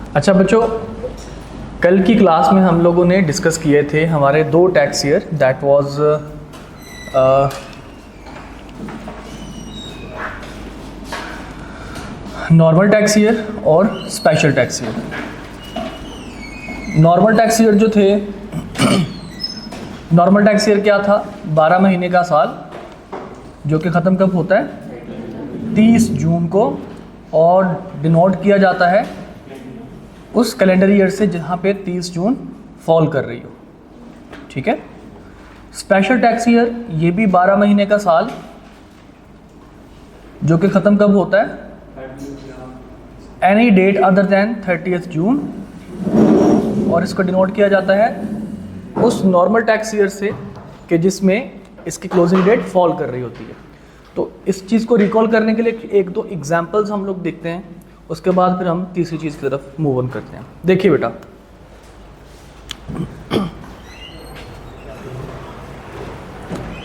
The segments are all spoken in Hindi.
अच्छा बच्चों, कल की क्लास में हम लोगों ने डिस्कस किए थे हमारे दो tax year, that was normal tax year और special tax year. Normal tax year जो थे, नॉर्मल टैक्स ईयर क्या था? 12 महीने का साल जो कि ख़त्म कब होता है? 30 जून को, और डिनोट किया जाता है उस कैलेंडर ईयर से जहाँ पे 30 जून फॉल कर रही हो। ठीक है। स्पेशल टैक्स ईयर ये भी 12 महीने का साल जो कि ख़त्म कब होता है? Any date other than 30th June, और इसको डिनोट किया जाता है उस नॉर्मल टैक्स ईयर से कि जिसमें इसकी क्लोजिंग डेट फॉल कर रही होती है। तो इस चीज़ को रिकॉल करने के लिए एक दो एग्जांपल्स हम लोग देखते हैं, उसके बाद फिर हम तीसरी चीज़ की तरफ मूव ऑन करते हैं। देखिए बेटा,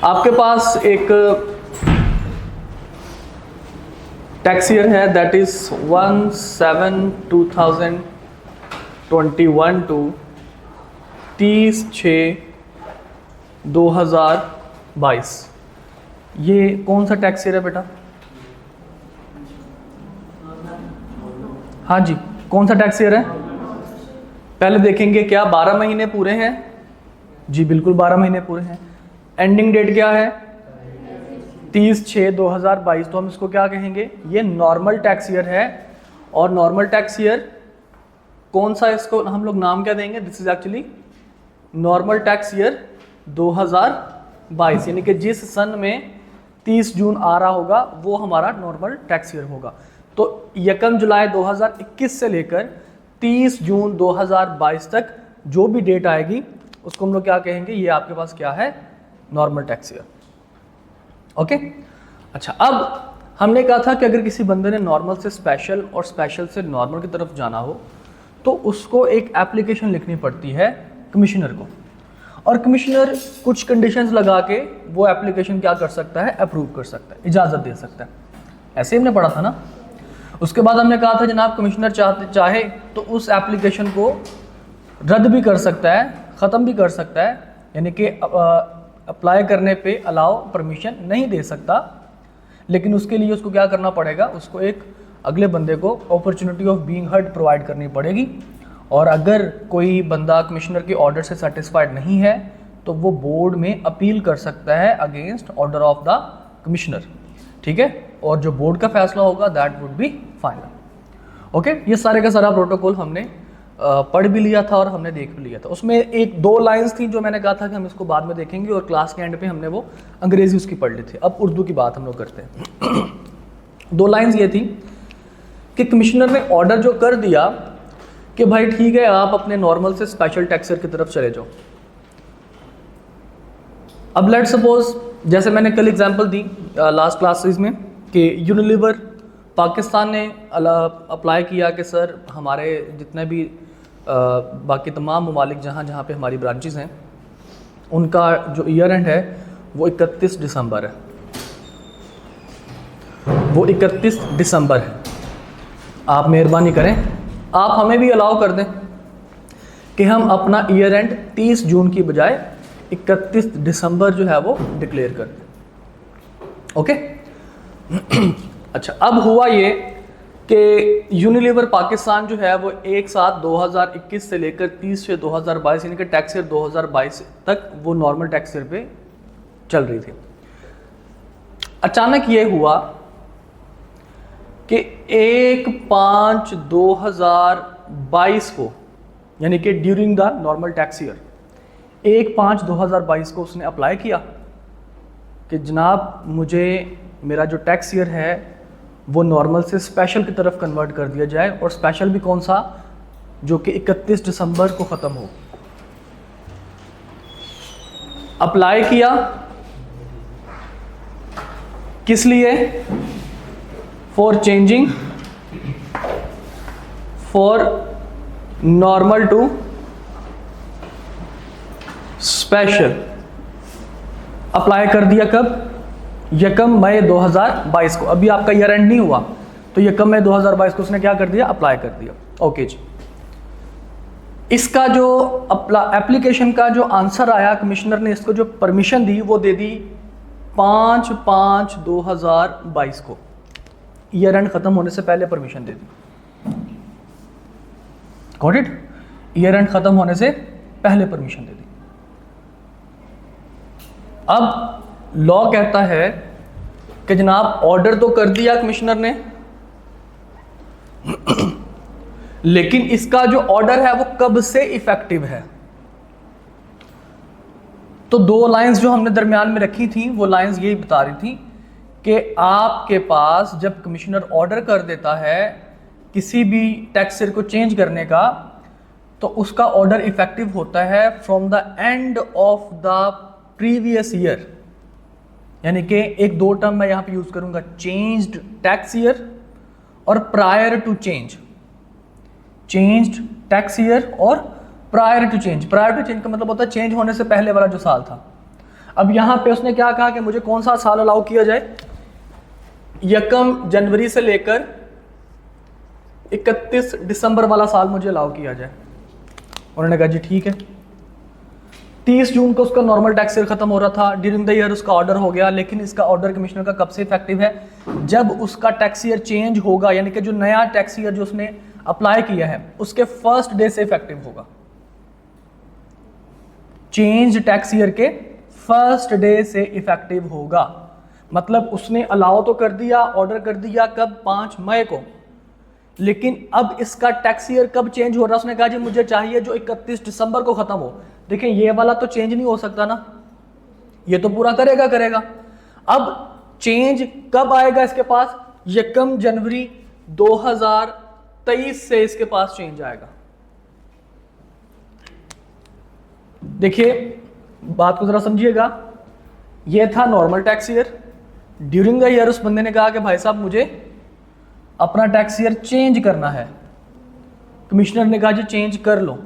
आपके पास एक टैक्स ईयर है, दैट इज 1/7/2021 टू 30/6/2022। ये कौन सा टैक्स ईयर है बेटा? हाँ जी, कौन सा टैक्स ईयर है? पहले देखेंगे क्या 12 महीने पूरे हैं? जी बिल्कुल 12 महीने पूरे हैं। एंडिंग डेट क्या है? 30/6/2022। तो हम इसको क्या कहेंगे? ये नॉर्मल टैक्स ईयर है। और नॉर्मल टैक्स ईयर कौन सा, इसको हम लोग नाम क्या देंगे? This is actually normal tax year 2022, यानी कि जिस सन में 30 जून आ रहा होगा वो हमारा नॉर्मल टैक्स ईयर होगा। तो 1 जुलाई 2021 से लेकर 30 जून 2022 तक जो भी डेट आएगी उसको हम लोग क्या कहेंगे? ये आपके पास क्या है? Normal tax year. ओके। अच्छा, अब हमने कहा था कि अगर किसी बंदे ने नॉर्मल से स्पेशल और स्पेशल से नॉर्मल की तरफ जाना हो तो उसको एक एप्लीकेशन लिखनी पड़ती है कमिश्नर को, और कमिश्नर कुछ कंडीशंस लगा के वो एप्लीकेशन क्या कर सकता है? अप्रूव कर सकता है, इजाज़त दे सकता है। ऐसे ही हमने पढ़ा था ना। उसके बाद हमने कहा था जनाब कमिश्नर चाहे तो उस एप्लीकेशन को रद्द भी कर सकता है, ख़त्म भी कर सकता है, यानी कि अप्लाई करने पे अलाउ परमिशन नहीं दे सकता, लेकिन उसके लिए उसको क्या करना पड़ेगा? उसको एक अगले बंदे को opportunity of being heard provide करनी पड़ेगी। और अगर कोई बंदा कमिश्नर के ऑर्डर से सेटिस्फाइड नहीं है तो वो बोर्ड में अपील कर सकता है against order of the commissioner. ठीक है। और जो बोर्ड का फैसला होगा that would be final. Okay. ये सारे का सारा प्रोटोकॉल हमने पढ़ भी लिया था और हमने देख भी लिया था। उसमें एक दो लाइंस थी जो मैंने कहा था कि हम इसको बाद में देखेंगे, और क्लास के एंड पे हमने वो अंग्रेजी उसकी पढ़ ली थी। अब उर्दू की बात हम लोग करते हैं। दो लाइंस ये थी कि कमिश्नर ने ऑर्डर जो कर दिया कि भाई ठीक है, आप अपने नॉर्मल से स्पेशल टैक्सर की तरफ चले जाओ। अब लेट सपोज, जैसे मैंने कल एग्जांपल दी लास्ट क्लासेस में कि यूनिलीवर पाकिस्तान ने अप्लाई किया कि सर हमारे जितने भी बाकी तमाम ममालिक जहाँ जहाँ पे हमारी ब्रांचेस हैं उनका जो ईयर एंड है वो 31 दिसंबर है, वो 31 दिसंबर है। आप मेहरबानी करें, आप हमें भी अलाउ कर दें कि हम अपना ईयर एंड 30 जून की बजाय 31 दिसंबर जो है वो डिक्लेयर कर दें। ओके। अच्छा, अब हुआ ये कि यूनिलीवर पाकिस्तान जो है वो एक साथ 2021 से लेकर 30/6/2022 यानी कि टैक्स ईयर 2022 तक वो नॉर्मल टैक्स ईयर पे चल रही थी। अचानक ये हुआ कि 1/5/2022 को, यानी कि during the normal tax year 1/5/2022 को उसने अप्लाई किया कि जनाब मुझे मेरा जो टैक्स ईयर है वो नॉर्मल से स्पेशल की तरफ कन्वर्ट कर दिया जाए, और स्पेशल भी कौन सा? जो कि 31 दिसंबर को ख़त्म हो। अप्लाई किया किस लिए? For changing for normal to special. Apply कर दिया कब? 1 मई 2022 को। अभी आपका ईयर एंड नहीं हुआ तो 1 मई 2022 को उसने क्या कर दिया? अप्लाई कर दिया। ओके जी। इसका जो एप्लीकेशन का जो आंसर आया, कमिश्नर ने इसको जो परमिशन दी वो दे दी 5/5/2022 को, ईयर एंड खत्म होने से पहले permission they the. Got it? Year and खत्म होने से पहले परमिशन दे दी। अब लॉ कहता है कि जनाब ऑर्डर तो कर दिया कमिश्नर ने, लेकिन इसका जो ऑर्डर है वो कब से इफेक्टिव है। तो दो लाइंस जो हमने दरमियान में रखी थी वो लाइंस यही बता रही थी कि आपके पास जब कमिश्नर ऑर्डर कर देता है किसी भी टैक्स रेट को चेंज करने का, तो उसका ऑर्डर इफेक्टिव होता है from the end of the previous year. यानी कि एक दो टर्म मैं यहां पे यूज करूंगा, चेंज्ड टैक्स ईयर और prior to change. Changed tax year और prior to change. Prior to change का मतलब होता है चेंज होने से पहले वाला जो साल था। अब यहां पे उसने क्या कहा कि मुझे कौन सा साल अलाउ किया जाए, 1 जनवरी से लेकर 31 दिसंबर वाला साल मुझे अलाउ किया जाए। उन्होंने कहा जी ठीक है। 30 जून को उसका नॉर्मल टैक्स ईयर खत्म हो रहा था, ड्यूरिंग द ईयर उसका ऑर्डर हो गया, लेकिन इसका ऑर्डर कमिश्नर का कब से इफेक्टिव है, जब उसका टैक्स ईयर चेंज होगा, यानी कि जो नया टैक्स ईयर जो उसने अप्लाई किया है उसके फर्स्ट डे से इफेक्टिव होगा। चेंज टैक्स ईयर के फर्स्ट डे से इफेक्टिव होगा। मतलब उसने अलाउ तो कर दिया, ऑर्डर कर दिया कब, 5 मई को, लेकिन अब इसका टैक्स ईयर कब चेंज हो रहा है, उसने कहा जी मुझे चाहिए जो 31 दिसंबर को खत्म हो। देखिए ये वाला तो चेंज नहीं हो सकता ना, ये तो पूरा करेगा। अब चेंज कब आएगा इसके पास, 1 जनवरी 2023 से इसके पास चेंज आएगा। देखिए बात को जरा समझिएगा, ये था normal tax year. During the year उस बंदे ने कहा कि भाई साहब मुझे अपना टैक्स ईयर चेंज करना है। कमिश्नर ने कहा जी चेंज कर लो।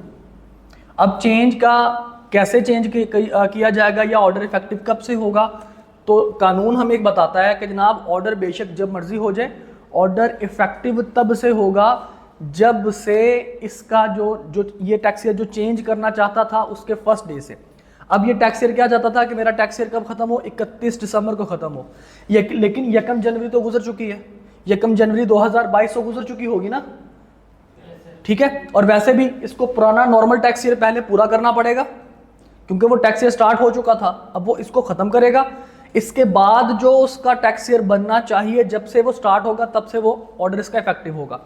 अब चेंज का कैसे चेंज किया जाएगा या ऑर्डर इफेक्टिव कब से होगा, तो कानून हमें एक बताता है कि जनाब ऑर्डर बेशक जब मर्जी हो जाए, ऑर्डर इफेक्टिव तब से होगा जब से इसका जो ये टैक्स ईयर जो चेंज करना चाहता था उसके फर्स्ट डे से। अब ये टैक्स ईयर क्या चाहता था कि मेरा टैक्स ईयर कब खत्म हो, 31 दिसंबर को खत्म हो, लेकिन 1 जनवरी तो गुजर चुकी है, 1 जनवरी 2022 को गुजर चुकी होगी ना, ठीक है। और वैसे भी इसको पुराना नॉर्मल टैक्स ईयर पहले पूरा करना पड़ेगा क्योंकि वो टैक्स ईयर स्टार्ट हो चुका था, अब वो इसको खत्म करेगा। इसके बाद जो उसका टैक्स ईयर बनना चाहिए जब से वो स्टार्ट होगा तब से वो ऑर्डर इसका इफेक्टिव होगा।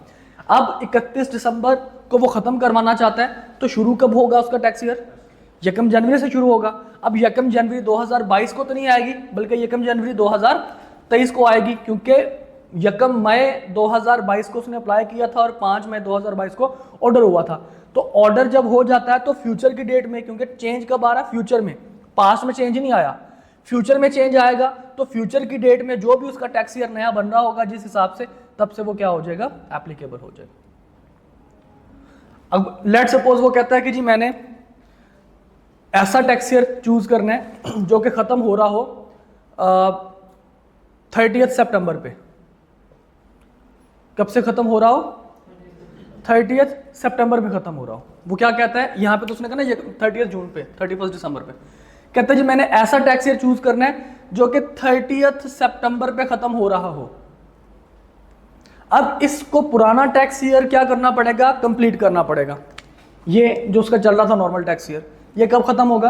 अब 31 दिसंबर को वो खत्म करवाना चाहता है, तो शुरू कब होगा उसका टैक्स ईयर, 1 जनवरी से शुरू होगा। अब 1 जनवरी 2022 को तो नहीं आएगी, बल्कि 1 जनवरी 2023 को आएगी, क्योंकि 1 मई 2022 को उसने अप्लाई किया था और 5 मई 2022 को ऑर्डर हुआ था। तो ऑर्डर जब हो जाता है तो फ्यूचर की डेट में, क्योंकि चेंज कब आ रहा है, फ्यूचर में, पास्ट में चेंज नहीं आया, फ्यूचर में चेंज आएगा, तो फ्यूचर की डेट में जो भी उसका टैक्स ईयर नया बन रहा होगा जिस हिसाब से, तब से वो क्या हो जाएगा, एप्लीकेबल हो जाएगा। अब लेट सपोज वो कहता है कि जी मैंने ऐसा टैक्स ईयर चूज करना है जो कि खत्म हो रहा हो 30 सितंबर पे। कब से खत्म हो रहा हो, 30 सितंबर पे खत्म हो रहा हो। वो क्या कहता है यहाँ पे, तो उसने कहा ना 30 जून पे, 31 दिसंबर पे, कहता है जी मैंने ऐसा टैक्स ईयर चूज करना है जो कि 30 सितंबर पे खत्म हो रहा हो। अब इसको पुराना टैक्स ईयर क्या करना पड़ेगा, कंप्लीट करना पड़ेगा। ये जो उसका चल रहा था नॉर्मल टैक्स ईयर, ये कब खत्म होगा,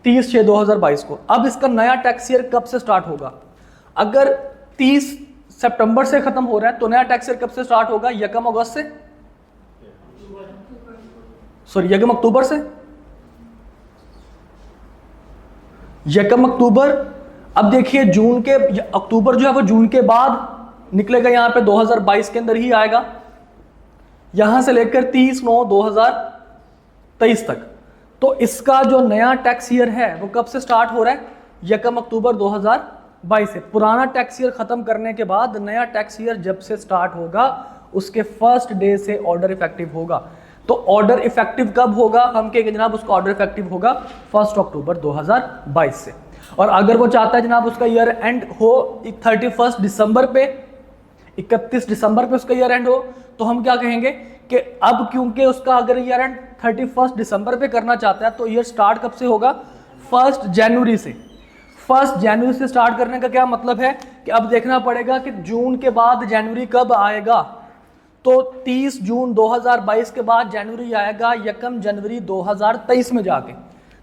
30/6/2022 को। अब इसका नया टैक्स ईयर कब से स्टार्ट होगा, अगर 30 सितंबर से खत्म हो रहा है तो नया टैक्स ईयर कब से स्टार्ट होगा, 1 अगस्त से, सॉरी 1 अक्टूबर से, 1 अक्टूबर। अब देखिए जून के, अक्टूबर जो है वो जून के बाद निकलेगा, यहां पे 2022 के अंदर ही आएगा, यहां से लेकर 30/9/2023 तक। तो इसका जो नया टैक्स ईयर है वो कब से स्टार्ट हो रहा है, 1 अक्टूबर 2022 से। पुराना टैक्स ईयर खत्म करने के बाद नया टैक्स ईयर जब से स्टार्ट होगा उसके फर्स्ट डे से ऑर्डर इफेक्टिव होगा। तो ऑर्डर इफेक्टिव कब होगा, हम कहेंगे जनाब उसका ऑर्डर इफेक्टिव होगा 1 अक्टूबर 2022 से। और अगर वो चाहता है जनाब उसका ईयर एंड हो 31 दिसंबर पे, 31 दिसंबर पे उसका ईयर एंड हो, तो हम क्या कहेंगे कि अब क्योंकि उसका अगर ईयर एंड 31 दिसंबर पे करना चाहता है तो ईयर स्टार्ट कब से होगा? 1 जनवरी से। 1 जनवरी से स्टार्ट करने का क्या मतलब है कि अब देखना पड़ेगा कि जून के बाद जनवरी कब आएगा। तो 30 जून 2022 के बाद जनवरी आएगा 1 जनवरी 2023 में जाके।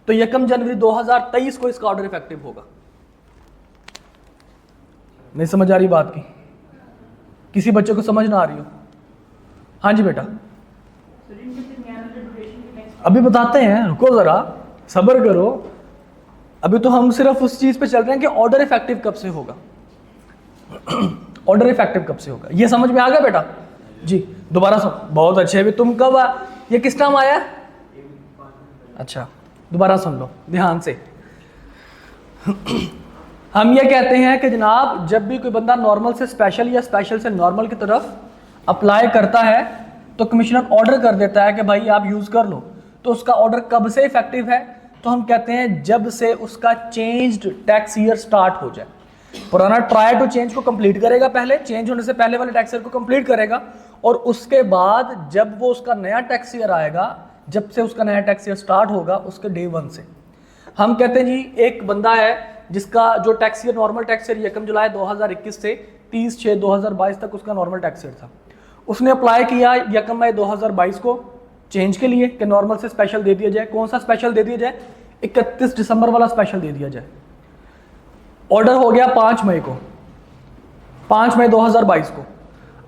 तो 1 जनवरी 2023 को इसका ऑर्डर इफेक्टिव होगा। नहीं समझ आ रही बात की? किसी बच्चे को समझ ना आ रही हो? हाँ जी बेटा, अभी बताते हैं, रुको जरा, सब्र करो। अभी तो हम सिर्फ उस चीज पे चल रहे हैं कि ऑर्डर इफेक्टिव कब से होगा। ऑर्डर इफेक्टिव कब से होगा, ये समझ में आ गया बेटा? जी दोबारा सुन, बहुत अच्छे। अभी तुम कब ये किस टाइम आया? अच्छा दोबारा सुन लो ध्यान से। हम ये कहते हैं कि जनाब जब भी कोई बंदा नॉर्मल से स्पेशल या स्पेशल से नॉर्मल की तरफ अप्लाई करता है तो कमिश्नर ऑर्डर कर देता है कि भाई आप यूज कर लो। तो उसका ऑर्डर कब से इफेक्टिव है? तो हम कहते हैं जब से उसका चेंज्ड टैक्स ईयर स्टार्ट हो जाए। पुराना ट्राई टू चेंज को कंप्लीट करेगा, पहले चेंज होने से पहले वाले टैक्स ईयर को कंप्लीट करेगा, और उसके बाद जब वो उसका नया टैक्स ईयर आएगा, जब से उसका नया टैक्स ईयर स्टार्ट होगा उसके डे 1 से। हम कहते हैं जी एक बंदा है जिसका जो tax year normal tax year 1 जुलाई 2021 से 30/6/2022 तक उसका नॉर्मल टैक्स ईयर था। उसने अप्लाई किया 1 मई 2022 को चेंज के लिए कि नॉर्मल से स्पेशल दे दिया जाए। कौन सा स्पेशल दे दिया जाए? 31 दिसंबर वाला स्पेशल दे दिया जाए। ऑर्डर हो गया 5 मई को, 5 मई 2022 को।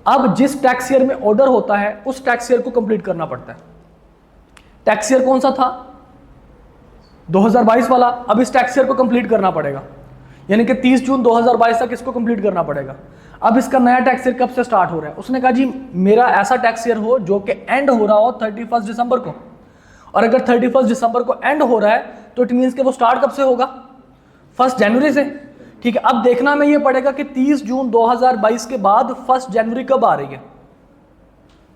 अब जिस टैक्स ईयर में ऑर्डर होता है उस टैक्स ईयर को कंप्लीट करना पड़ता है। टैक्स ईयर कौन सा था? 2022 वाला। अब इस टैक्स ईयर को कंप्लीट करना पड़ेगा, यानी कि 30 जून 2022 तक इसको कंप्लीट करना पड़ेगा। अब इसका नया टैक्स ईयर कब से स्टार्ट हो रहा है? उसने कहा जी मेरा ऐसा टैक्स ईयर हो जो कि एंड हो रहा हो 31 दिसंबर को। और अगर 31 दिसंबर को एंड हो रहा है तो इट मीन्स कि वो स्टार्ट कब से होगा? 1 जनवरी से। ठीक है, अब देखना में ये पड़ेगा कि 30 जून 2022 के बाद 1 जनवरी कब आ रही है।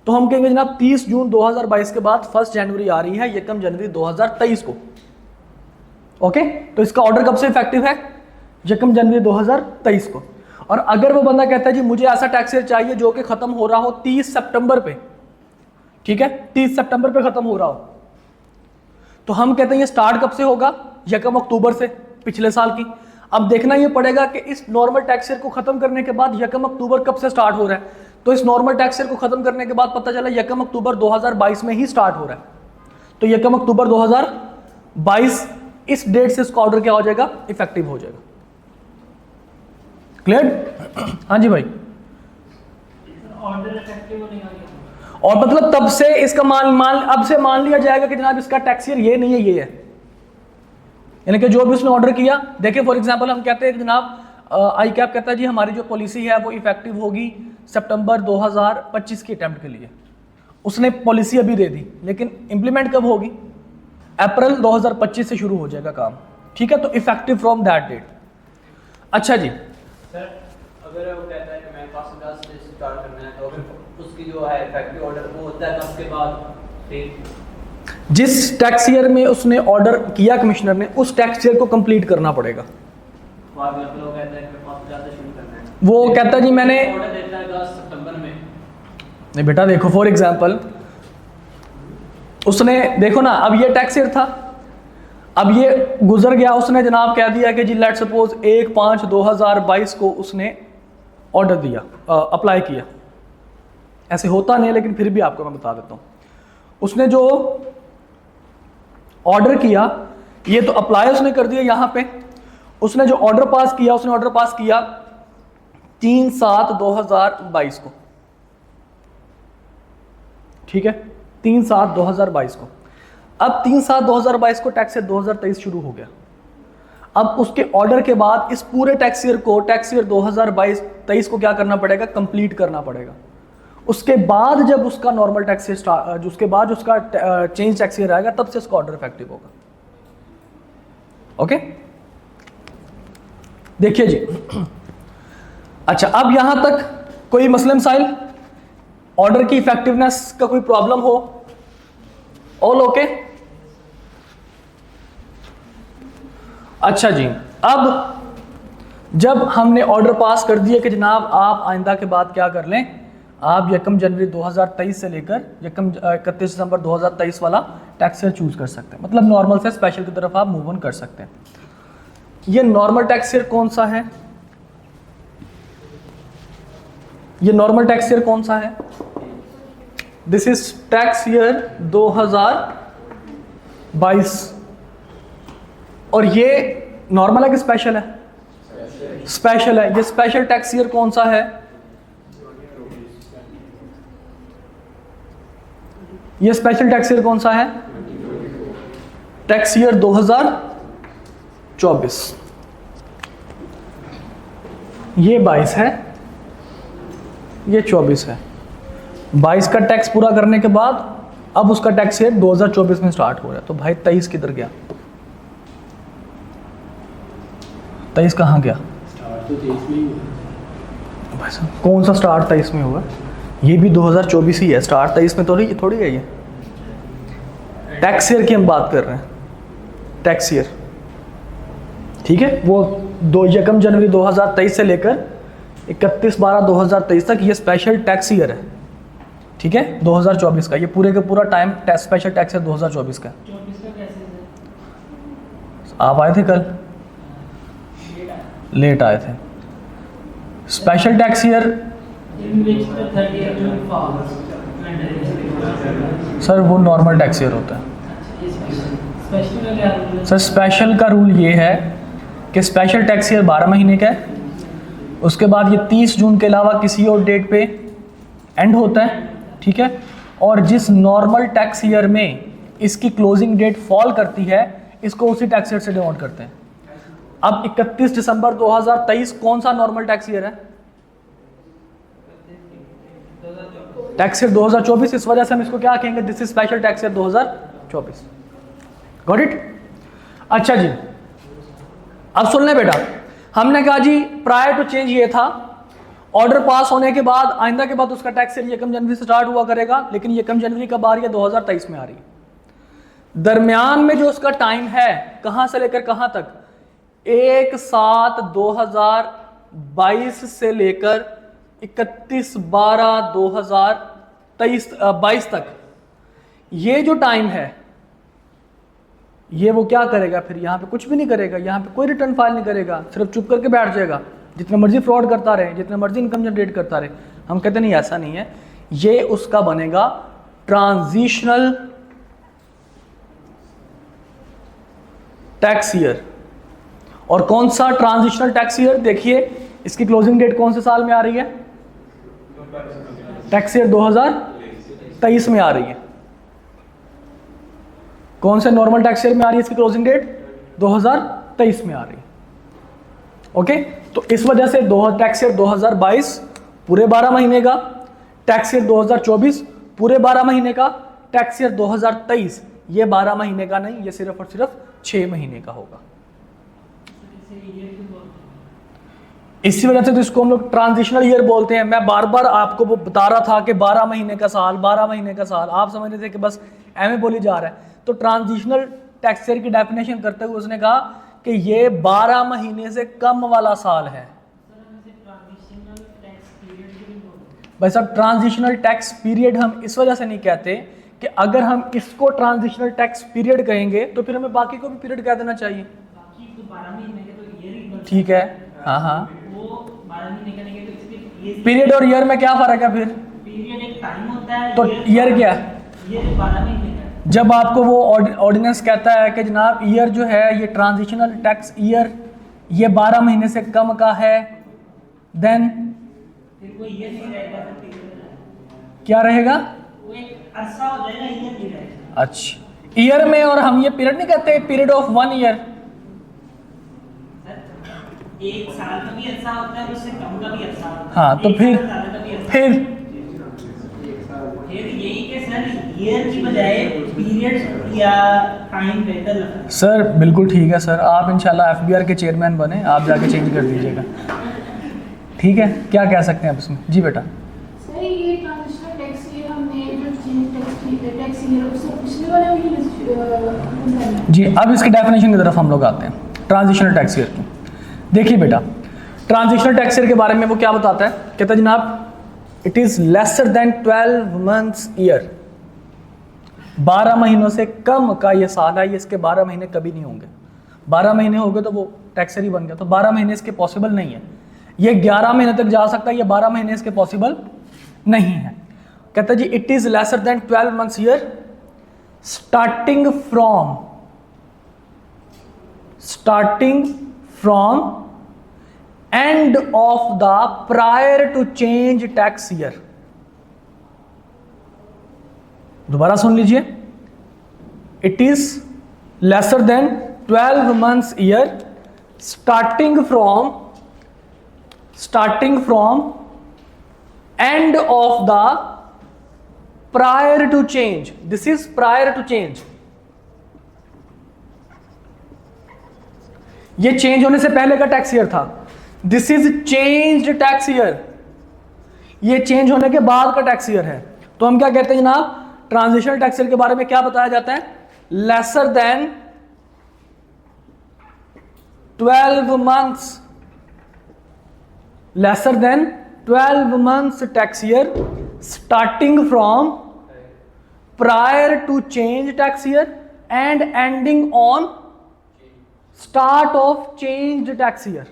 तो हम कहेंगे जनाब 30 जून 2022 के बाद 1 जनवरी आ रही है 1 जनवरी 2023 को। ओके, तो इसका ऑर्डर कब से इफेक्टिव है? 1 जनवरी 2023 को। और अगर वो बंदा कहता है जी मुझे ऐसा टैक्स ईयर चाहिए जो कि खत्म हो रहा हो 30 सितंबर पे, ठीक है, 30 सितंबर पे खत्म हो रहा हो, तो हम कहते हैं ये स्टार्ट कब से होगा? 1 अक्टूबर से, पिछले साल की। अब देखना ये पड़ेगा कि इस नॉर्मल टैक्स ईयर को खत्म करने के बाद 1 अक्टूबर कब से स्टार्ट हो रहा है। तो इस नॉर्मल टैक्स ईयर को खत्म करने के बाद पता चला 1 अक्टूबर 2022 में ही स्टार्ट हो रहा है। तो 1 अक्टूबर 2022 इस डेट से इसका ऑर्डर क्या हो जाएगा? इफेक्टिव हो जाएगा। क्लियर? हाँ जी भाई। ऑर्डर इफेक्टिव होने का और मतलब तब से इसका अब से मान लिया जाएगा कि जनाब इसका टैक्स ईयर ये नहीं है, ये है। यानी कि जो भी उसने ऑर्डर किया, देखिए फॉर एग्जांपल हम कहते हैं कि जनाब आई कैप कहता है जी हमारी जो पॉलिसी है वो इफेक्टिव होगी सितंबर 2025 की अटेम्प्ट के लिए। उसने पॉलिसी अभी दे दी, लेकिन इंप्लीमेंट कब होगी? अप्रैल 2025 से शुरू हो जाएगा काम। ठीक है, तो इफेक्टिव फ्रॉम दैट डेट। अच्छा जी सर, अगर वो कहता है कि मेरे पास 10 से स्टार्ट करना है तो उसकी जो है इफेक्टिव ऑर्डर वो होता है 10 के बाद। फिर जिस टैक्स ईयर में उसने ऑर्डर किया कमिश्नर ने, उस टैक्स ईयर को कंप्लीट करना पड़ेगा। वो कहता है कि मेरे पास 50 से शुरू करना है, वो कहता है जी मैंने ऑर्डर देता है 10 सितंबर में। नहीं बेटा देखो, फॉर एग्जाम्पल उसने देखो ना, अब ये टैक्स ईयर था, अब ये गुजर गया, उसने जनाब कह दिया कि जी लेट सपोज 1/5/2022 को उसने ऑर्डर दिया, अप्लाई किया। ऐसे होता नहीं, लेकिन फिर भी आपको मैं बता देता हूँ। उसने जो ऑर्डर किया, ये तो अप्लाई उसने कर दिया यहाँ पे। उसने जो ऑर्डर पास किया, उसने ऑर्डर पास किया 3/7/2022 को। ठीक है, 3/7/2022 को। अब 3/7/2022 को टैक्स ईयर 2023 शुरू हो गया। अब उसके ऑर्डर के बाद इस पूरे टैक्स ईयर को, टैक्स ईयर 2022-23 को क्या करना पड़ेगा? कंप्लीट करना पड़ेगा। उसके बाद जब उसका नॉर्मल टैक्स ईयर उसके बाद उसका चेंज टैक्स ईयर आएगा, तब से उसका ऑर्डर इफेक्टिव होगा। ओके, देखिए जी। अच्छा, अब यहां तक कोई मसले मसाइल, ऑर्डर की इफेक्टिवनेस का कोई प्रॉब्लम हो? All okay? अच्छा जी, अब जब हमने ऑर्डर पास कर दिया कि जनाब आप आइंदा के बाद क्या कर लें, आप यकम जनवरी 2023 से लेकर यकम 31 दिसंबर 2023 वाला टैक्स ईयर चूज कर सकते हैं, मतलब नॉर्मल से स्पेशल की तरफ आप मूव ऑन कर सकते हैं। ये नॉर्मल टैक्स ईयर कौन सा है? ये नॉर्मल टैक्स ईयर कौन सा है? This is tax year 2022। और ये नॉर्मल है कि स्पेशल है? स्पेशल है। ये स्पेशल टैक्स ईयर कौन सा है? ये स्पेशल टैक्स ईयर कौन सा है? Tax year 2024। ये 22 है, ये 24 है। 22 का टैक्स पूरा करने के बाद अब उसका टैक्स ईयर 2024 में स्टार्ट हो रहा है। तो भाई 23 किधर गया? 23 कहाँ गया? भाई साहब कौन सा स्टार्ट 23 में हुआ? ये भी 2024 ही है, स्टार्ट 23 में थोड़ी है। ये टैक्स ईयर की हम बात कर रहे हैं, टैक्स ईयर, ठीक है। वो 2 यकम जनवरी 2023 से लेकर 31/12/2023 तक ये स्पेशल टैक्स ईयर है, ठीक है, 2024 का। ये पूरे का पूरा टाइम स्पेशल टैक्स ईयर 2024 का। आप आए थे कल? लेट आए थे। स्पेशल टैक्स ईयर सर वो नॉर्मल टैक्स ईयर होता है सर। स्पेशल का रूल ये है कि स्पेशल टैक्स ईयर 12 महीने का है, उसके बाद ये 30 जून के अलावा किसी और डेट पे एंड होता है, ठीक है। और जिस नॉर्मल टैक्स ईयर में इसकी क्लोजिंग डेट फॉल करती है, इसको उसी टैक्स ईयर से डिनोट करते हैं। अब 31 दिसंबर 2023 कौन सा नॉर्मल टैक्स ईयर है? Tax year 2024। इस वजह से हम इसको क्या कहेंगे? This is special tax year 2024। Got it? अच्छा जी, अब सुन ले बेटा, हमने कहा जी प्रायर टू चेंज ये था, ऑर्डर पास होने के बाद आइंदा के बाद उसका टैक्स ईयर यकम जनवरी से स्टार्ट हुआ करेगा, लेकिन यकम जनवरी कब आ रही है? 2023 में आ रही है। दरमियान में जो उसका टाइम है, कहां से लेकर कहां तक? 1/7/2022 से लेकर 31/12/2022 तक, ये जो टाइम है, ये वो क्या करेगा? फिर यहाँ पे कुछ भी नहीं करेगा, यहाँ पे कोई रिटर्न फाइल नहीं करेगा, सिर्फ चुप करके बैठ जाएगा। जितना मर्जी फ्रॉड करता रहे, जितना मर्जी इनकम जनरेट करता रहे। हम कहते नहीं, ऐसा नहीं है। ये उसका बनेगा ट्रांजिशनल टैक्स ईयर। और कौन सा ट्रांजिशनल टैक्स ईयर? देखिए इसकी क्लोजिंग डेट कौन से साल में आ रही है? टैक्स ईयर 2023 में आ रही है। कौन से नॉर्मल टैक्स ईयर में आ रही है इसकी क्लोजिंग डेट? 2023 में आ रही है। ओके, तो इस वजह से टैक्स ईयर 2022 पूरे 12 महीने का, टैक्स ईयर 2024 पूरे 12 महीने का, टैक्स ईयर 2023 ये 12 महीने का नहीं, ये सिर्फ और सिर्फ 6 महीने का होगा। इसी वजह से तो इसको हम लोग ट्रांजिशनल ईयर बोलते हैं। मैं बार बार आपको वो बता रहा था कि 12 महीने का साल, 12 महीने का साल, आप समझ रहे थे कि बस एमए बोली जा रहा है। तो ट्रांजिशनल टैक्स ईयर की डेफिनेशन करते हुए उसने कहा कि ये 12 महीने से कम वाला साल है। भाई साहब, ट्रांजिशनल टैक्स पीरियड हम इस वजह से नहीं कहते कि अगर हम इसको ट्रांजिशनल टैक्स पीरियड कहेंगे तो फिर हमें बाकी को भी पीरियड कह देना चाहिए। ठीक है, हाँ हाँ, पीरियड और ईयर में क्या फर्क है? फिर पीरियड एक टाइम होता है, तो ईयर क्या है? ये 12 महीने का। जब आपको वो ऑर्डिनेंस कहता है कि जनाब ईयर जो है ये ट्रांजिशनल टैक्स ईयर ये 12 महीने से कम का है, देन फिर कोई ईयर नहीं रहेगा, क्या रहेगा? वो एक अरसा हो जाएगा, ईयर नहीं रहेगा। अच्छा, ईयर में, और हम ये पीरियड नहीं कहते, पीरियड ऑफ 1 ईयर। एक साल का भी अच्छा होता है, उससे कम का भी अच्छा होता है। हाँ, तो फिर यही कि सर ईयर की बजाय पीरियड या टाइम बेहतर लगता है। सर बिल्कुल ठीक है सर, आप इंशाल्लाह एफबीआर के चेयरमैन बने, आप जाके चेंज कर दीजिएगा। ठीक है, क्या कह सकते हैं आप इसमें? जी बेटा। सर ये ट्रांजिशनल टैक्स ईयर हमने जो टैक्स ईयर उससे पिछले वाले में जी, अब इसकी डेफिनेशन की तरफ हम लोग आते हैं ट्रांजिशनल टैक्स ईयर की। देखिए बेटा, ट्रांजिशनल टैक्स ईयर के बारे में वो क्या बताता है? कहता है जनाब it is lesser than 12 months year, 12 महीनों से कम का ये साल है, ये इसके 12 महीने कभी नहीं होंगे। 12 महीने हो गए तो वो टैक्स ईयर ही बन गया, तो 12 महीने इसके पॉसिबल नहीं है। ये 11 महीने तक जा सकता है, ये 12 महीने इसके पॉसिबल नहीं है। कहता है जी it is lesser than 12 months year starting from end of the prior to change tax year. दोबारा सुन लीजिए, it is lesser than 12 months year starting from end of the prior to change. This is prior to change, ये चेंज होने से पहले का टैक्स ईयर था। This is changed tax year, ये चेंज होने के बाद का टैक्स ईयर है। तो हम क्या कहते हैं जनाब, ट्रांजिशनल टैक्स ईयर के बारे में क्या बताया जाता है, lesser than 12 months, lesser than 12 months tax year starting from prior to change tax year and ending on start of changed tax year.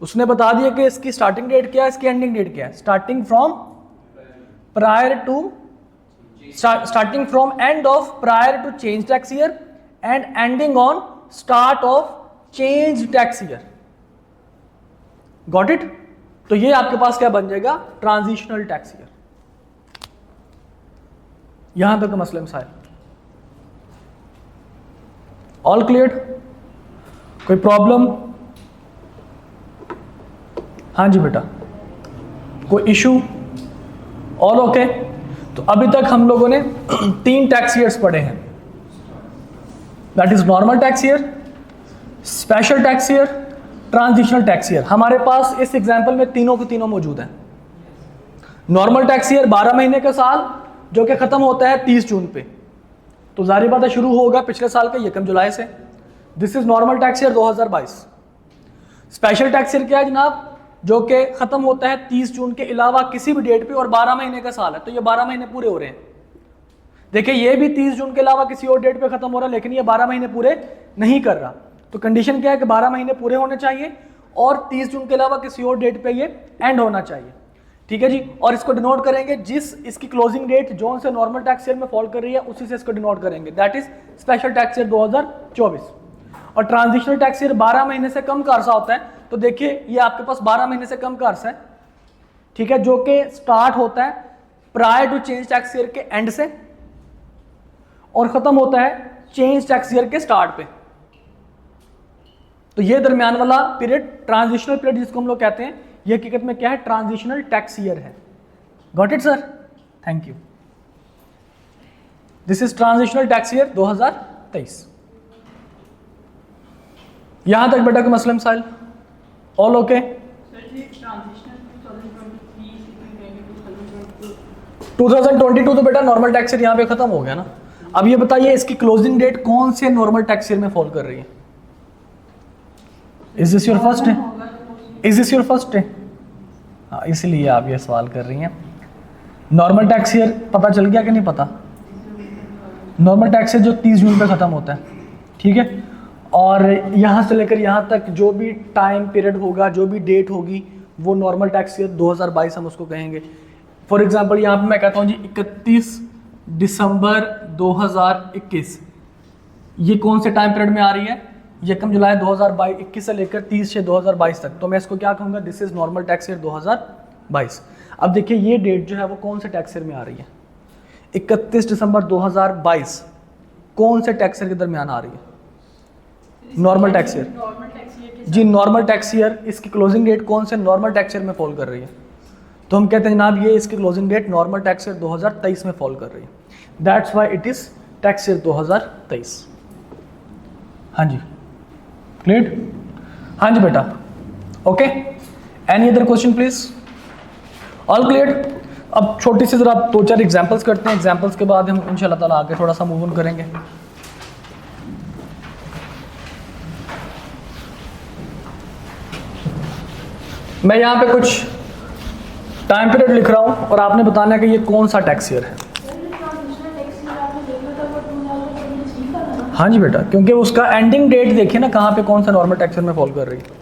उसने बता दिया कि इसकी स्टार्टिंग डेट क्या है, इसकी एंडिंग डेट क्या है। Starting from prior to starting from end of prior to change tax year and ending on start of change tax year. Got it. तो ये आपके पास क्या बन जाएगा, ट्रांजिशनल टैक्स ईयर। यहां तक मसले मसाइल ऑल क्लियर, कोई प्रॉब्लम? हाँ जी बेटा, कोई इशू? All okay. तो अभी तक हम लोगों ने 3 टैक्स ईयर्स पढ़े हैं, that is normal tax year, special tax year, transitional tax year. हमारे पास इस एग्जाम्पल में तीनों के तीनों मौजूद हैं। नॉर्मल टैक्स ईयर 12 महीने का साल जो कि खत्म होता है 30 जून पे, तो जाहिर बात है शुरू होगा पिछले साल के 1 जुलाई से। This is normal tax year 2022। Special tax year क्या है जनाब, जो कि खत्म होता है 30 जून के अलावा किसी भी डेट पे और 12 महीने का साल है, तो ये 12 महीने पूरे हो रहे हैं। देखिए ये भी 30 जून के अलावा किसी और डेट पे खत्म हो रहा है, लेकिन ये 12 महीने पूरे नहीं कर रहा। तो कंडीशन क्या है कि 12 महीने पूरे होने चाहिए और 30 जून के अलावा किसी और डेट पे ये एंड होना चाहिए। ठीक है जी। और इसको डिनोट करेंगे जिस इसकी क्लोजिंग डेट जोन से नॉर्मल टैक्स ईयर में फॉल कर रही है उसी से इसको डिनोट करेंगे, that is special tax year 2024। और ट्रांजिशनल टैक्स ईयर 12 महीने से कम का अरसा होता है। तो देखिए ये आपके पास 12 महीने से कम का अरसा है, ठीक है, जो कि स्टार्ट होता है prior to change tax year के एंड से और खत्म होता है चेंज टैक्स ईयर के स्टार्ट पे। तो ये दरमियान वाला पीरियड ट्रांजिशनल पीरियड जिसको हम लोग कहते हैं, ये हकीकत में क्या है, ट्रांजिशनल टैक्स ईयर है। Got it sir, thank you. This is transitional tax year 2023। यहां तक बेटा के मसले मसाइल ऑल ओके? 2022 तो बेटा नॉर्मल टैक्स ईयर यहां पे खत्म हो गया ना। अब ये बताइए इसकी क्लोजिंग डेट कौन से नॉर्मल टैक्स ईयर में फॉल कर रही है? Is this your first day? Is this your first day? हाँ, इसलिए आप ये सवाल कर रही हैं। नॉर्मल टैक्स ईयर पता चल गया कि नहीं पता? नॉर्मल टैक्स ईयर जो 30 जून पे ख़त्म होता है, ठीक है, और यहाँ से लेकर यहाँ तक जो भी टाइम पीरियड होगा, जो भी डेट होगी, वो नॉर्मल टैक्स ईयर 2022 हम उसको कहेंगे। फॉर एग्जांपल यहाँ पे मैं कहता हूँ जी 31 दिसंबर 2021, ये कौन से टाइम पीरियड में आ रही है? 1 जुलाई 2021 से लेकर 30/6/2022 तक। तो मैं इसको क्या कहूँगा, this is normal tax year 2022। अब देखिए ये डेट जो है वो कौन से टैक्स ईयर में आ रही है? 31 दिसंबर 2022 कौन से टैक्स ईयर के दरमियान आ रही है? नॉर्मल टैक्स ईयर जी, नॉर्मल टैक्स ईयर। इसकी क्लोजिंग डेट कौन से नॉर्मल टैक्स ईयर में फॉल कर रही है? तो हम कहते हैं जनाब ये इसकी closing date normal tax year 2023 में फॉल कर रही है, that's why it is tax year 2023। हाँ जी, क्लियर? हाँ जी बेटा, okay. Any other question please? All clear? अब छोटी सी जरा 2-4 एग्जांपल्स करते हैं, एग्जांपल्स के बाद हम इंशाल्लाह ताला आगे थोड़ा सा मूव ऑन करेंगे। मैं यहाँ पे कुछ टाइम पीरियड लिख रहा हूँ और आपने बताना है कि ये कौन सा टैक्स ईयर है। ट्रांजिशनल टैक्स ईयर आपने देखा था वो 2023 का था ना? हाँ जी बेटा, क्योंकि उसका एंडिंग डेट देखिए ना कहाँ पे कौन सा नॉर्मल टैक्स ईयर में फॉल कर रही है।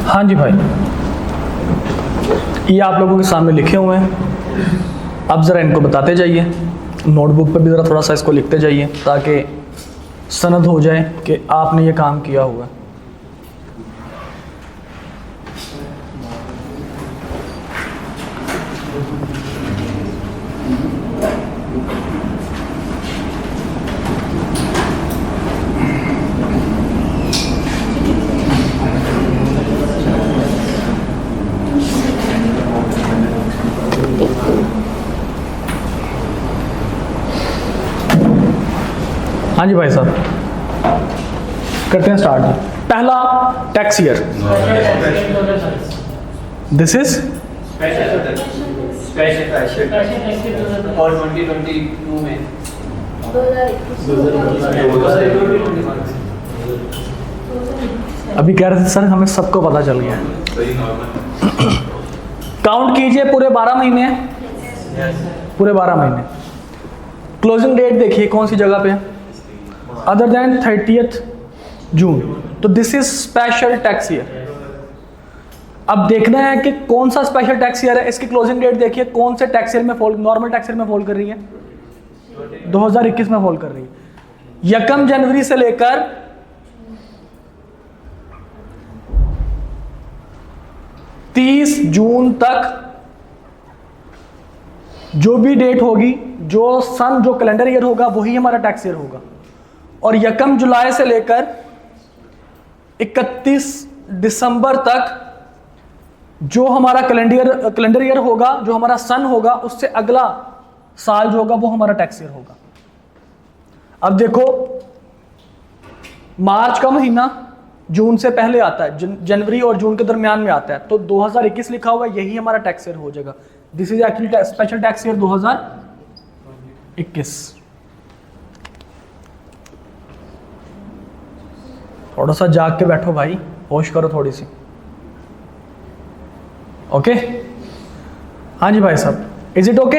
हाँ जी भाई, ये आप लोगों के सामने लिखे हुए हैं। अब ज़रा इनको बताते जाइए, नोटबुक पे भी ज़रा थोड़ा सा इसको लिखते जाइए ताकि सनद हो जाए कि आपने ये काम किया हुआ है। हाँ जी भाई साहब, करते हैं स्टार्ट। पहला टैक्स ईयर, दिस इज और 2022 में 2021 अभी कह रहे थे सर हमें सबको पता चल गया। काउंट कीजिए, पूरे 12 महीने हैं, पूरे 12 महीने। क्लोजिंग डेट देखिए कौन सी जगह पे है, अदर देन 30th जून। तो this is special tax year. अब देखना है कि कौन सा स्पेशल टैक्स ईयर है। इसकी क्लोजिंग डेट देखिए कौन से टैक्स ईयर में फॉल, नॉर्मल टैक्स ईयर में फॉल कर रही है, 2021 में फॉल कर रही है। 1 जनवरी से लेकर 30 जून तक जो भी डेट होगी, जो सन, जो कैलेंडर ईयर होगा, वही हमारा टैक्स ईयर होगा। और 1 जुलाई से लेकर 31 दिसंबर तक जो हमारा कैलेंडर ईयर होगा, जो हमारा सन होगा, उससे अगला साल जो होगा वो हमारा टैक्स ईयर होगा। अब देखो, मार्च का महीना जून से पहले आता है, जनवरी और जून के दरमियान में आता है, तो 2021 लिखा हुआ है, यही हमारा टैक्स ईयर हो जाएगा। This is actually special tax year 2021। थोड़ा सा जाग के बैठो भाई, होश करो थोड़ी सी। ओके हाँ जी भाई साहब, इज इट ओके?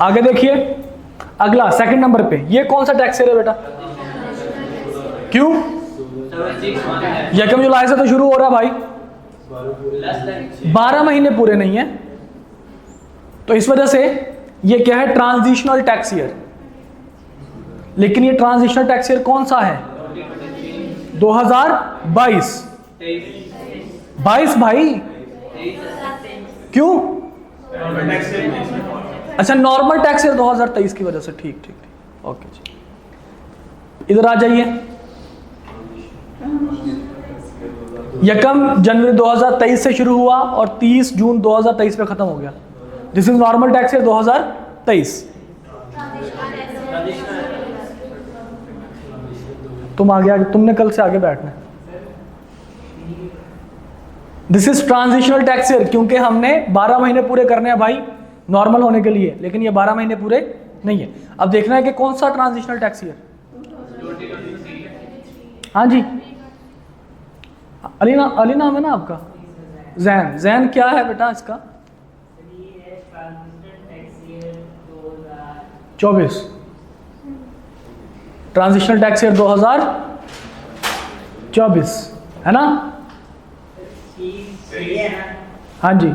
आगे देखिए, अगला सेकंड नंबर पे, ये कौन सा टैक्स ईयर है बेटा? क्यों? 1 जुलाई से तो शुरू हो रहा है भाई, 12 महीने पूरे नहीं है, तो इस वजह से ये क्या है, ट्रांजिशनल टैक्स ईयर। लेकिन ये ट्रांजिशनल टैक्स ईयर कौन सा है? 2022 भाई, क्यों? अच्छा, नॉर्मल टैक्स ईयर 2023 की वजह से, ठीक ठीक ठीक, ओके जी। इधर आ जाइए, 1 जनवरी 2023 से शुरू हुआ और 30 जून 2023 पे खत्म हो गया। This is normal tax year 2023। तुम आगे तुमने कल से आगे बैठना है। This is transitional tax year, क्योंकि हमने 12 महीने पूरे करने हैं भाई नॉर्मल होने के लिए, लेकिन ये 12 महीने पूरे नहीं है। अब देखना है कि कौन सा ट्रांजिशनल टैक्स ईयर। हाँ जी, अली नाम है ना आपका? जैन। जैन क्या है बेटा इसका? 24 ट्रांजिशनल टैक्स ईयर 2024 है ना? हाँ जी,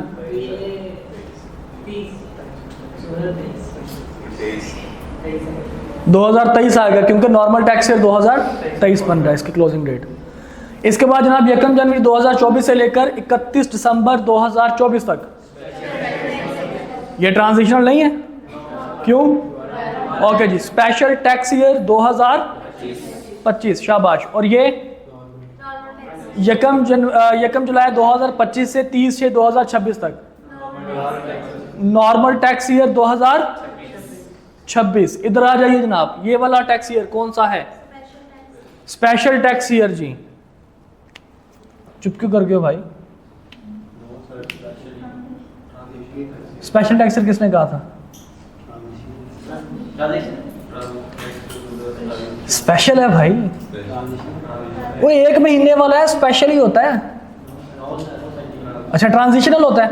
2023 आएगा, क्योंकि नॉर्मल टैक्स ईयर 2023 बन रहा है इसकी क्लोजिंग डेट। इसके बाद जनाब 1 जनवरी 2024 से लेकर 31 दिसंबर 2024 तक ये ट्रांजिशनल नहीं है। क्यों? ओके जी, स्पेशल टैक्स ईयर 2025, शाबाश। और ये 1 जुलाई 2025 से 30/6/2026 तक नॉर्मल टैक्स ईयर 2026। इधर आ जाइए जनाब, ये वाला टैक्स ईयर कौन सा है? स्पेशल टैक्स ईयर जी। चुप क्यों कर गए हो भाई? स्पेशल टैक्स ईयर किसने कहा था? स्पेशल है भाई, वो 1 महीने वाला है, स्पेशल ही होता है। अच्छा, ट्रांजिशनल होता है,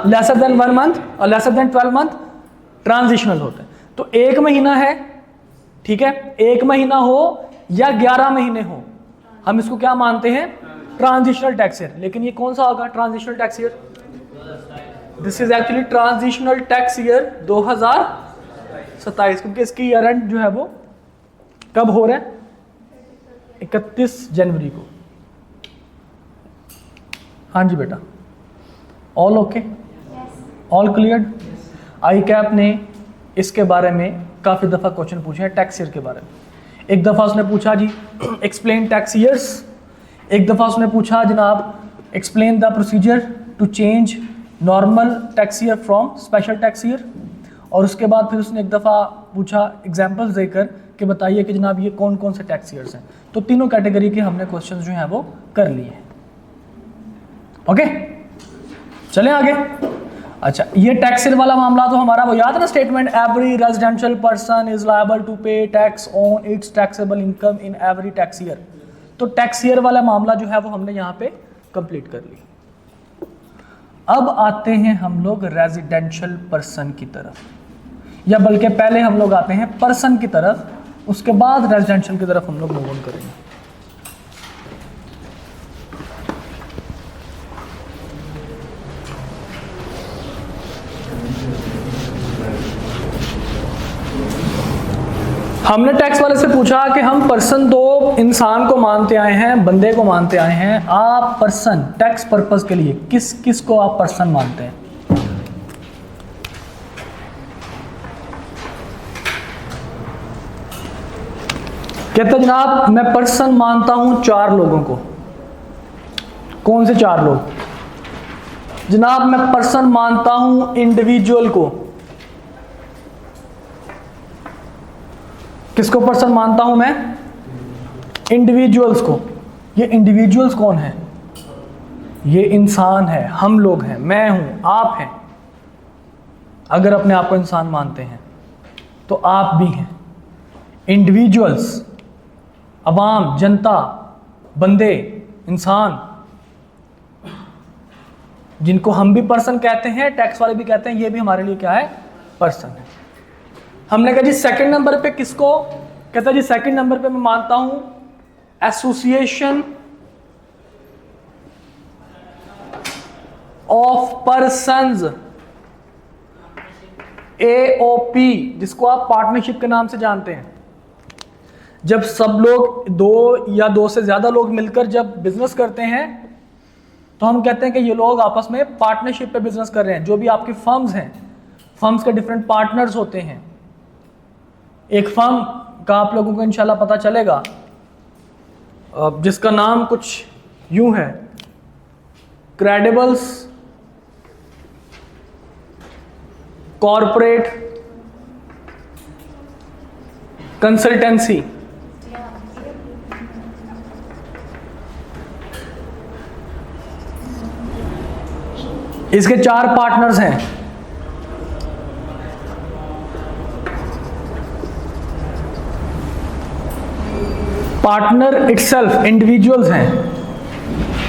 लेसर देन 1 मंथ और लेसर देन 12 मंथ ट्रांजिशनल होता है। तो 1 महीना है, ठीक है, 1 महीना हो या 11 महीने हो, हम इसको क्या मानते हैं? Transitional tax year. लेकिन ये कौन सा होगा transitional tax year? This is actually transitional tax year 2027, क्योंकि इसकी ईयर एंड जो है वो कब हो रहा है? 31 जनवरी को। हाँ जी बेटा, ऑल ओके, ऑल क्लियर? आई कैप ने इसके बारे में काफ़ी दफ़ा क्वेश्चन पूछे हैं टैक्स ईयर के बारे में। एक दफ़ा उसने पूछा जी एक्सप्लेन टैक्स ईयर्स, एक दफ़ा उसने पूछा जनाब explain the procedure to change normal tax year from special tax year, और उसके बाद फिर उसने एक दफ़ा पूछा एग्जांपल्स देकर कि बताइए कि जनाब ये कौन कौन से टैक्स ईयर्स हैं। तो तीनों कैटेगरी के हमने क्वेश्चंस जो हैं वो कर लिए हैं। ओके, चलें आगे। अच्छा, ये टैक्स ईयर वाला मामला तो हमारा वो याद है ना statement, every residential person is liable to pay tax on its taxable income in every tax year. तो टैक्स ईयर वाला मामला जो है वो हमने यहाँ पे कंप्लीट कर लिया। अब आते हैं हम लोग रेजिडेंशियल पर्सन की तरफ, या बल्कि पहले हम लोग आते हैं पर्सन की तरफ, उसके बाद रेजिडेंशियल की तरफ हम लोग मूव ऑन करेंगे। हमने टैक्स वाले से पूछा कि हम पर्सन तो इंसान को मानते आए हैं, बंदे को मानते आए हैं, आप पर्सन टैक्स पर्पस के लिए किस किस को आप पर्सन मानते हैं? कहते जनाब मैं पर्सन मानता हूं 4 लोगों को। कौन से 4 लोग? जनाब मैं पर्सन मानता हूं इंडिविजुअल को। किसको पर्सन मानता हूं मैं? इंडिविजुअल्स को। ये इंडिविजुअल्स कौन है? ये इंसान है, हम लोग हैं, मैं हूं, आप हैं। अगर अपने आप को इंसान मानते हैं तो आप भी हैं। इंडिविजुअल्स, अवाम, जनता, बंदे, इंसान, जिनको हम भी पर्सन कहते हैं, टैक्स वाले भी कहते हैं, ये भी हमारे लिए क्या है? पर्सन है। हमने कहा जी सेकंड नंबर पे किसको? कहता जी सेकंड नंबर पे मैं मानता हूं एसोसिएशन ऑफ पर्संस, AOP, जिसको आप पार्टनरशिप के नाम से जानते हैं। जब सब लोग 2 या 2 से ज्यादा लोग मिलकर जब बिजनेस करते हैं तो हम कहते हैं कि ये लोग आपस में पार्टनरशिप पे बिजनेस कर रहे हैं। जो भी आपकी फर्म्स हैं, फर्म्स के डिफरेंट पार्टनर्स होते हैं। एक फर्म का आप लोगों को इंशाल्लाह पता चलेगा जिसका नाम कुछ यूं है, क्रेडिबल्स कॉरपोरेट कंसल्टेंसी। इसके 4 पार्टनर्स हैं। पार्टनर इटसेल्फ इंडिविजुअल्स हैं,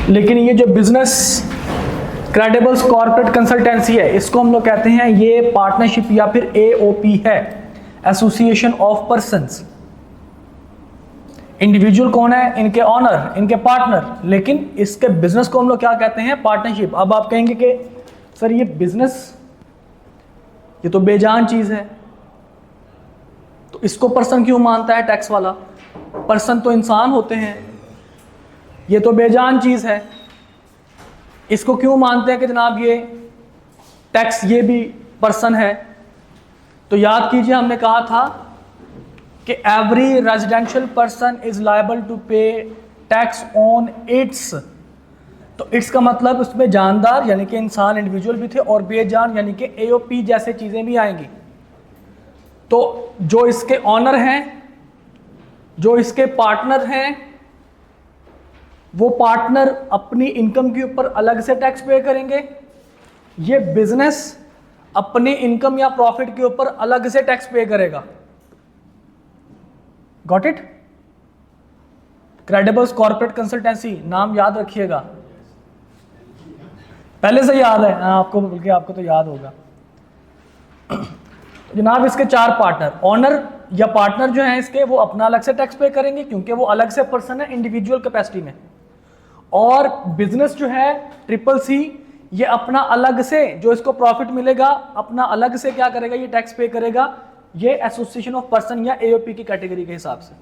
लेकिन ये जो बिजनेस क्रेडिबल्स कॉर्पोरेट कंसल्टेंसी है, इसको हम लोग कहते हैं ये पार्टनरशिप या फिर एओपी है, एसोसिएशन ऑफ पर्संस। इंडिविजुअल कौन है? इनके ऑनर, इनके पार्टनर, लेकिन इसके बिजनेस को हम लोग क्या कहते हैं? पार्टनरशिप। अब आप कहेंगे कि सर ये बिजनेस, ये तो बेजान चीज है, तो इसको पर्सन क्यों मानता है टैक्स वाला? पर्सन तो इंसान होते हैं, ये तो बेजान चीज है, इसको क्यों मानते हैं कि जनाब ये टैक्स, ये भी पर्सन है? तो याद कीजिए हमने कहा था कि every residential person is liable to pay tax on its. तो इट्स का मतलब उसमें जानदार यानी कि इंसान, इंडिविजुअल भी थे, और बेजान यानी कि एओपी जैसे चीजें भी आएंगी। तो जो इसके ऑनर हैं, जो इसके पार्टनर हैं, वो पार्टनर अपनी इनकम के ऊपर अलग से टैक्स पे करेंगे, ये बिजनेस अपनी इनकम या प्रॉफिट के ऊपर अलग से टैक्स पे करेगा। Got it? Credibles corporate consultancy, नाम याद रखिएगा, पहले से याद है आपको, बल्कि आपको तो याद होगा। जनाब इसके 4 पार्टनर, ऑनर या पार्टनर जो हैं इसके, वो अपना अलग से टैक्स पे करेंगे क्योंकि वो अलग से पर्सन है इंडिविजुअल कैपेसिटी में। और बिजनेस जो है CCC, ये अपना अलग से, जो इसको प्रॉफिट मिलेगा, अपना अलग से क्या करेगा? ये टैक्स पे करेगा, ये एसोसिएशन ऑफ पर्सन या एओपी की कैटेगरी के हिसाब से।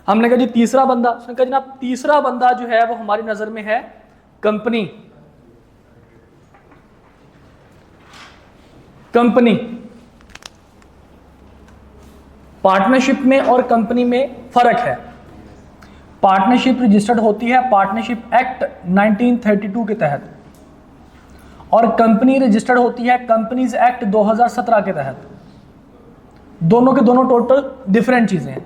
हमने कहा जी तीसरा बंदा, उसने कहा जनाब तीसरा बंदा जो है वो हमारी नजर में है कंपनी। कंपनी पार्टनरशिप में और कंपनी में फर्क है। पार्टनरशिप रजिस्टर्ड होती है पार्टनरशिप एक्ट 1932 के तहत, और कंपनी रजिस्टर्ड होती है कंपनीज एक्ट 2017 के तहत। दोनों के दोनों टोटल डिफरेंट चीजें हैं।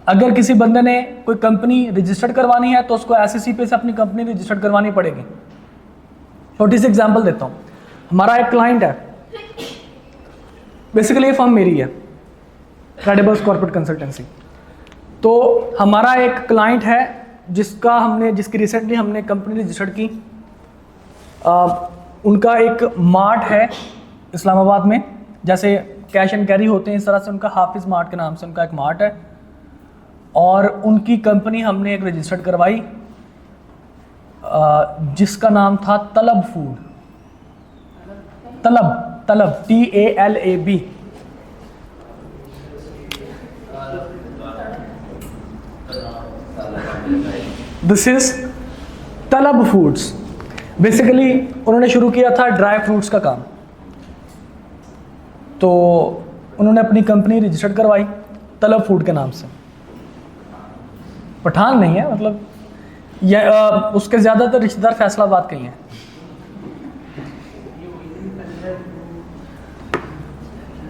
अगर किसी बंदे ने कोई कंपनी रजिस्टर्ड करवानी है तो उसको एसएससी पे से अपनी कंपनी रजिस्टर्ड करवानी पड़ेगी। छोटी सी एग्जांपल देता हूं, हमारा एक क्लाइंट है, बेसिकली ये फर्म मेरी है, क्रेडिबल्स कॉर्पोरेट कंसल्टेंसी। तो हमारा एक क्लाइंट है जिसकी रिसेंटली हमने कंपनी रजिस्टर्ड की। उनका एक मार्ट है इस्लामाबाद में, जैसे कैश एंड कैरी होते हैं इस तरह से उनका हाफिज मार्ट के नाम से उनका एक मार्ट है, और उनकी कंपनी हमने एक रजिस्टर्ड करवाई जिसका नाम था तलब फूड। तलब TALAB। दिस इज तलब फूड्स। बेसिकली उन्होंने शुरू किया था ड्राई फ्रूट्स का काम, तो उन्होंने अपनी कंपनी रजिस्टर्ड करवाई तलब फूड के नाम से। पठान नहीं है, मतलब उसके ज़्यादातर रिश्तेदार फैसलाबाद के ही हैं।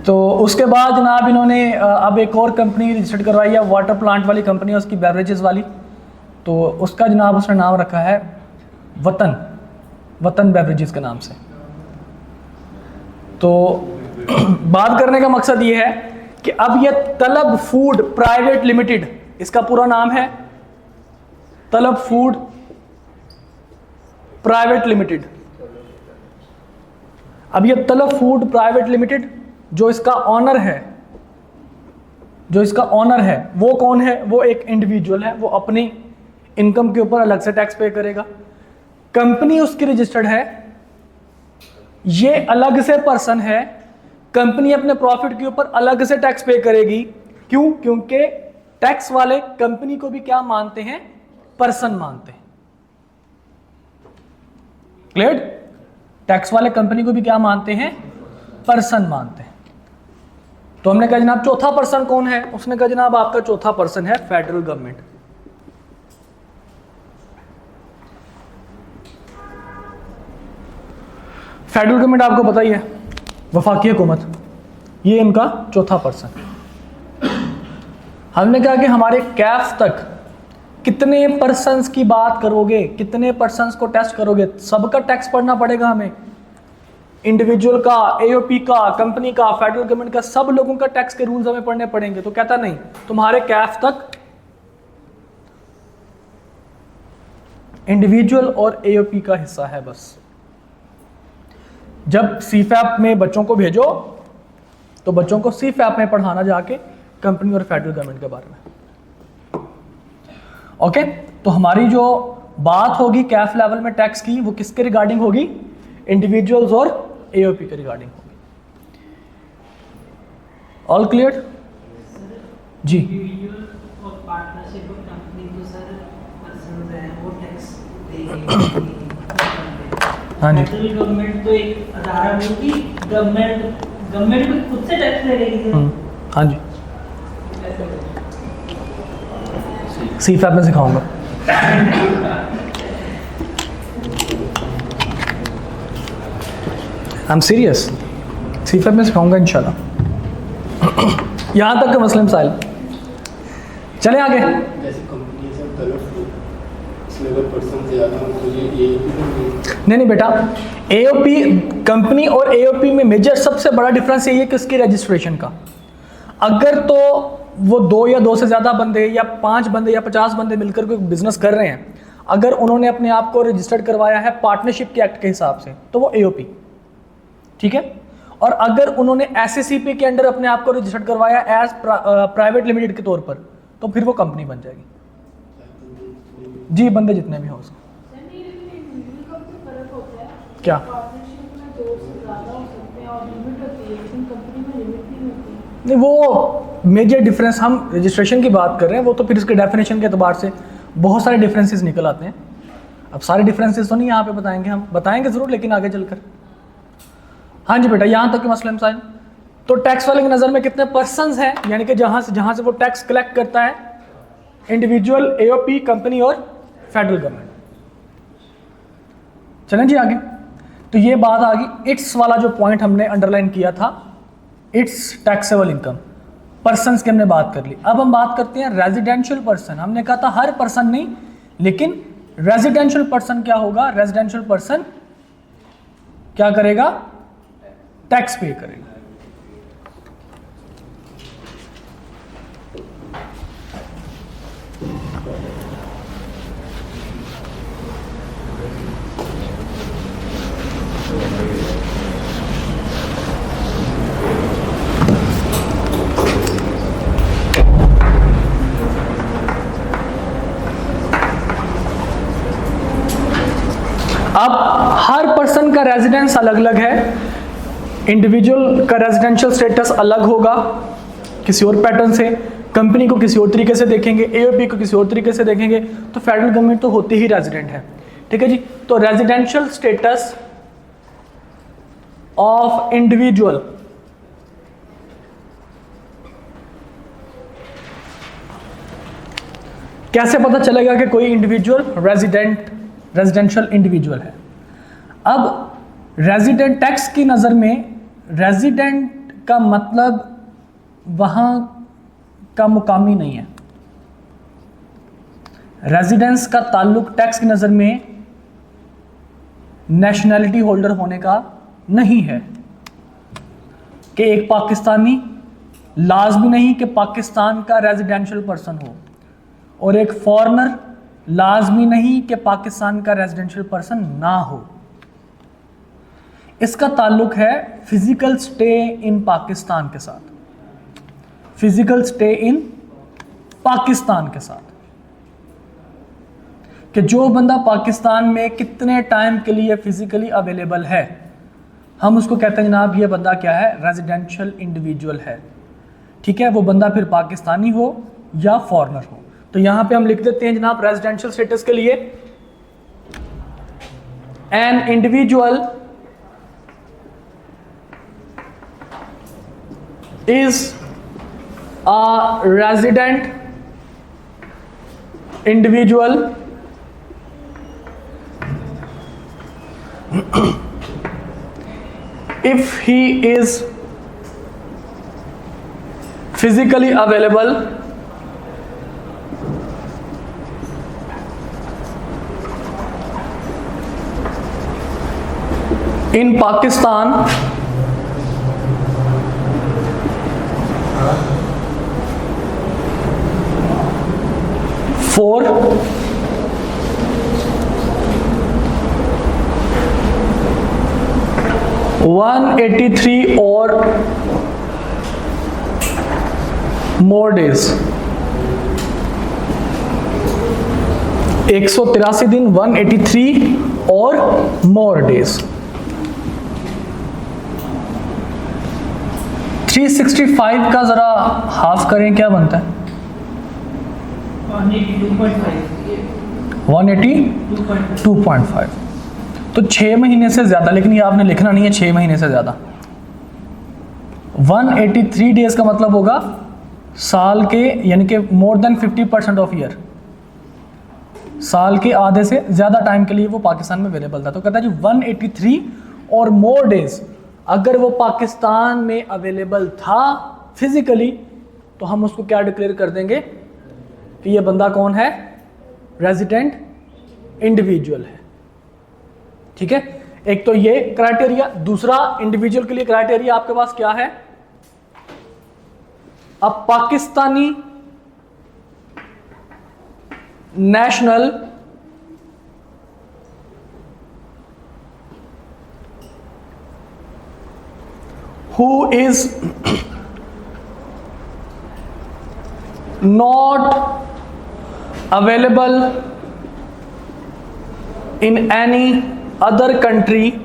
तो उसके बाद जनाब इन्होंने अब एक और कंपनी रजिस्टर्ड करवाई है, वाटर प्लांट वाली कंपनी है उसकी, बेवरेजेस वाली। तो उसका जनाब उसने नाम रखा है वतन बेवरेजेस के नाम से। तो बात करने का मकसद ये है कि अब ये तलब फूड प्राइवेट लिमिटेड, इसका पूरा नाम है तलब फूड प्राइवेट लिमिटेड। अब ये तलब फूड प्राइवेट लिमिटेड जो इसका ऑनर है वो कौन है? वो एक इंडिविजुअल है, वो अपनी इनकम के ऊपर अलग से टैक्स पे करेगा। कंपनी उसकी रजिस्टर्ड है, ये अलग से पर्सन है, कंपनी अपने प्रॉफिट के ऊपर अलग से टैक्स पे करेगी। क्यों? क्योंकि टैक्स वाले कंपनी को भी क्या मानते हैं? पर्सन मानते हैं। क्लियर? टैक्स वाले कंपनी को भी क्या मानते हैं? पर्सन मानते हैं। तो हमने कहा जनाब चौथा पर्सन कौन है? उसने कहा जनाब आपका चौथा पर्सन है फेडरल गवर्नमेंट। फेडरल गवर्नमेंट आपको पता ही है, वफाकी हुकूमत, ये इनका चौथा पर्सन। हमने कहा कि हमारे कैफ कितने पर्सन्स की बात करोगे, कितने पर्सन्स को टेस्ट करोगे, सबका टैक्स पढ़ना पड़ेगा हमें, इंडिविजुअल का, एओपी का, कंपनी का, फेडरल गवर्नमेंट का, सब लोगों का टैक्स के रूल्स हमें पढ़ने पड़ेंगे। तो कहता नहीं, तुम्हारे कैफ तक इंडिविजुअल और एओपी का हिस्सा है बस। जब सीफैप में बच्चों को भेजो तो बच्चों को सीफैप में पढ़ाना जाके कंपनी और फेडरल गवर्नमेंट के बारे में। ओके, तो हमारी जो बात होगी कैफ लेवल में टैक्स की, वो किसके रिगार्डिंग होगी? इंडिविजुअल्स और एओपी के रिगार्डिंग होगी। ऑल क्लियर जी? इंडिविजुअल और पार्टनरशिप और कंपनी तो सर पर्सनल है, वो टैक्स देंगे। हाँ जी। फेडरल गवर्नमेंट तो एक अदारा होगी, गवर्नमेंट भी खुद से टैक्स ले रही है। हाँ जी, सीफैप में सिखाऊंगा। आई एम सीरियस, सीफैप में सिखाऊंगा इंशाल्लाह। यहाँ तक के मसले मसाइल। चले आगे। जैसे कंपनी से तलब इसमें अगर पर्सन ज़्यादा हो तो ये नहीं बेटा, एओपी कंपनी और एओपी में मेजर सबसे बड़ा डिफरेंस यही है कि उसकी रजिस्ट्रेशन का। अगर तो वो 2 या 2 से ज़्यादा बंदे या 5 बंदे या 50 बंदे मिलकर कोई बिजनेस कर रहे हैं, अगर उन्होंने अपने आप को रजिस्टर्ड करवाया है पार्टनरशिप के एक्ट के हिसाब से, तो वो एओपी, ठीक है। और अगर उन्होंने एसएसीपी के अंडर अपने आप को रजिस्टर्ड करवाया एज प्राइवेट लिमिटेड के तौर पर, तो फिर वो कंपनी बन जाएगी। जी, बंदे जितने भी हो उसको। क्या? नहीं, वो मेजर डिफरेंस, हम रजिस्ट्रेशन की बात कर रहे हैं, वो तो फिर इसके डेफिनेशन के एतबार से बहुत सारे डिफरेंसेस निकल आते हैं। अब सारे डिफरेंसेस तो नहीं यहाँ पे बताएंगे, हम बताएंगे ज़रूर लेकिन आगे चलकर। हाँ जी बेटा, यहाँ तक के मसले मसाइल। तो टैक्स वाले की नज़र में कितने पर्सन्स हैं, यानी कि जहाँ से वो टैक्स कलेक्ट करता है, इंडिविजुअल, एओपी, कंपनी और फेडरल गवर्नमेंट। चलें जी आगे। तो ये बात आ गई, इट्स वाला जो पॉइंट हमने अंडरलाइन किया था, इट्स टैक्सेबल इनकम, पर्सन्स की हमने बात कर ली। अब हम बात करते हैं रेजिडेंशियल पर्सन। हमने कहा था हर पर्सन नहीं, लेकिन रेजिडेंशियल पर्सन क्या होगा? रेजिडेंशियल पर्सन क्या करेगा? टैक्स पे करेगा। अब हर पर्सन का रेजिडेंस अलग अलग है। इंडिविजुअल का रेजिडेंशियल स्टेटस अलग होगा किसी और पैटर्न से, कंपनी को किसी और तरीके से देखेंगे, एओपी को किसी और तरीके से देखेंगे, तो फेडरल गवर्नमेंट तो होती ही रेजिडेंट है, ठीक है जी। तो रेजिडेंशियल स्टेटस ऑफ इंडिविजुअल कैसे पता चलेगा कि कोई इंडिविजुअल रेजिडेंशियल इंडिविजुअल है? अब रेजिडेंट टैक्स की नज़र में रेजिडेंट का मतलब वहाँ का मुकामी नहीं है। रेजिडेंस का ताल्लुक टैक्स की नज़र में नेशनैलिटी होल्डर होने का नहीं है, कि एक पाकिस्तानी, लाजमी नहीं कि पाकिस्तान का रेजिडेंशियल पर्सन हो, और एक फॉरेनर लाजमी नहीं कि पाकिस्तान का रेजिडेंशियल पर्सन ना हो। इसका ताल्लुक है फिजिकल स्टे इन पाकिस्तान के साथ, फिजिकल स्टे इन पाकिस्तान के साथ, कि जो बंदा पाकिस्तान में कितने टाइम के लिए फिजिकली अवेलेबल है, हम उसको कहते हैं जनाब ये बंदा क्या है? रेजिडेंशियल इंडिविजुअल है, ठीक है। वो बंदा फिर पाकिस्तानी हो या फॉरेनर हो। तो यहां पे हम लिख देते हैं जनाब रेजिडेंशियल स्टेटस के लिए, an individual is a resident individual if he is physically available in Pakistan for 183 or more days, 183 दिन, 183 और more days। 365 का जरा हाफ करें, क्या बनता है? 182.5। तो 6 महीने से ज़्यादा, लेकिन ये आपने लिखना नहीं है 6 महीने से ज़्यादा। 183 डेज का मतलब होगा साल के, यानी कि मोर देन 50% ऑफ ईयर, साल के आधे से ज़्यादा टाइम के लिए वो पाकिस्तान में अवेलेबल था। तो कहता है जी 183 और मोर डेज अगर वो पाकिस्तान में अवेलेबल था फिजिकली, तो हम उसको क्या डिक्लेयर कर देंगे कि ये बंदा कौन है? रेजिडेंट इंडिविजुअल है। ठीक है, एक तो ये क्राइटेरिया। दूसरा, इंडिविजुअल के लिए क्राइटेरिया आपके पास क्या है? अब Pakistani national who is not available in any other country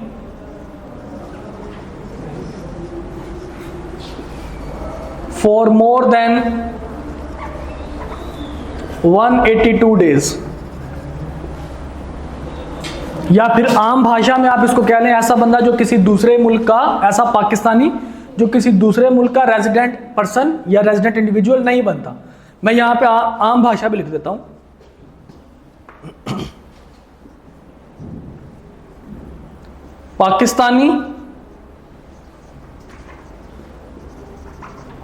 for more than 182 days, या फिर आम भाषा में आप इसको कह लें ऐसा बंदा जो किसी दूसरे मुल्क का, ऐसा पाकिस्तानी जो किसी दूसरे मुल्क का रेजिडेंट पर्सन या रेजिडेंट इंडिविजुअल नहीं बनता। मैं यहां पे आम भाषा भी लिख देता हूं। Pakistani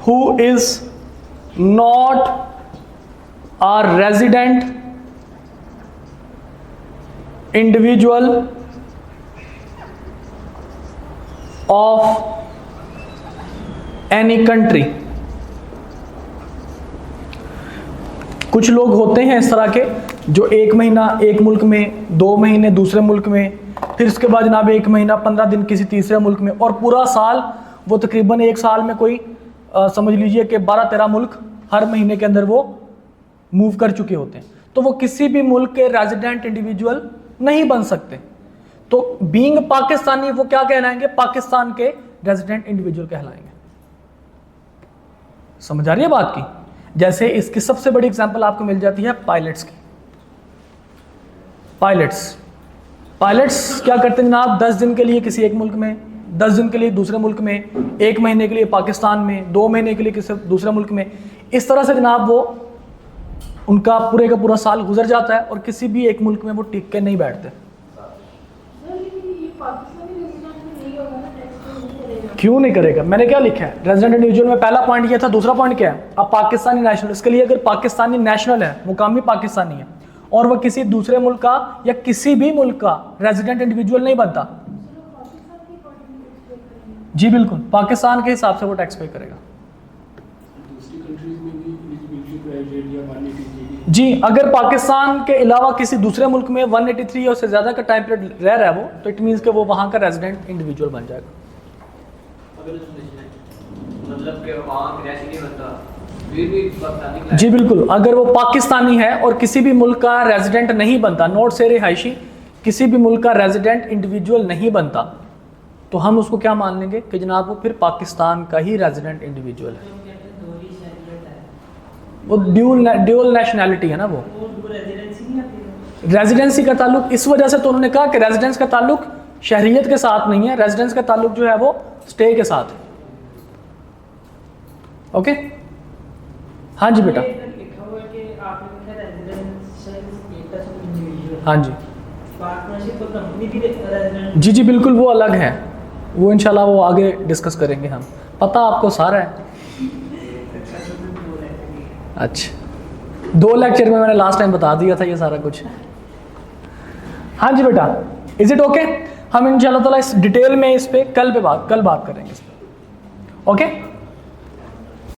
who is not a resident individual of any country। कुछ लोग होते हैं इस तरह के जो 1 महीना एक मुल्क में, 2 महीने दूसरे मुल्क में, फिर इसके बाद जनाब 1 महीना 15 दिन किसी तीसरे मुल्क में, और पूरा साल वो तकरीबन 1 साल में कोई समझ लीजिए कि 12-13 मुल्क हर महीने के अंदर वो मूव कर चुके होते हैं। तो वो किसी भी मुल्क के रेजिडेंट इंडिविजुअल नहीं बन सकते। तो बीइंग पाकिस्तानी वो क्या कहलाएंगे? पाकिस्तान के रेजिडेंट इंडिविजुअल कहलाएंगे। समझ आ रही है बात की? जैसे इसकी सबसे बड़ी एग्जांपल आपको मिल जाती है पायलट्स की। पायलट्स क्या करते हैं जनाब? 10 दिन के लिए किसी एक मुल्क में, 10 दिन के लिए दूसरे मुल्क में, 1 महीने के लिए पाकिस्तान में, 2 महीने के लिए किसी दूसरे मुल्क में। इस तरह से जनाब वो उनका पूरे का पूरा साल गुजर जाता है और किसी भी एक मुल्क में वो टिक के नहीं बैठते। क्यों नहीं करेगा? मैंने क्या लिखा है? रेजिडेंट इंडिविजुअल में पहला पॉइंट ये था, दूसरा पॉइंट क्या है? अब पाकिस्तानी नेशनल, इसके लिए अगर पाकिस्तानी नेशनल है, मुकामी पाकिस्तानी है, और वह किसी दूसरे मुल्क का या किसी भी मुल्क का रेजिडेंट इंडिविजुअल नहीं बनता, जी बिल्कुल पाकिस्तान के हिसाब से वो टैक्स पे करेगा। दूसरी कंट्रीज में भी एलिजिबिलिटी क्राइटेरिया 183 जी, अगर पाकिस्तान के अलावा किसी दूसरे मुल्क में 183 और से ज़्यादा का टाइम पीरियड रह रहा है वो, तो इट मीन्स कि वो वहाँ का रेजिडेंट इंडिविजुअल बन जाएगा। मतलब कि वहाँ का रेसिडेंट बनता फिर भी पाकिस्तानी। जी बिल्कुल, अगर वो पाकिस्तानी है और किसी भी मुल्क का रेजिडेंट नहीं बनता, नोट से रिहायशी किसी भी मुल्क का रेजिडेंट इंडिविजुअल नहीं बनता, तो हम उसको क्या मान लेंगे कि जनाब वो फिर पाकिस्तान का ही रेजिडेंट इंडिविजुअल है। वो ड्यूल नेशनैलिटी है ना। वो रेजिडेंसी का ताल्लुक इस वजह से तो उन्होंने कहा कि रेजिडेंस का ताल्लुक शहरियत के साथ नहीं है, रेजिडेंस का ताल्लुक जो है वो स्टे के साथ है। ओके, हाँ जी बेटा। हाँ जी जी जी बिल्कुल, वो अलग है, वो इंशाल्लाह वो आगे डिस्कस करेंगे हम। पता आपको सारा है। अच्छा, 2 लेक्चर में मैंने लास्ट टाइम बता दिया था ये सारा कुछ। हाँ जी बेटा, इज इट ओके? हम इंशाल्लाह ताला इस डिटेल में इस पे कल बात करेंगे इस पे। ओके।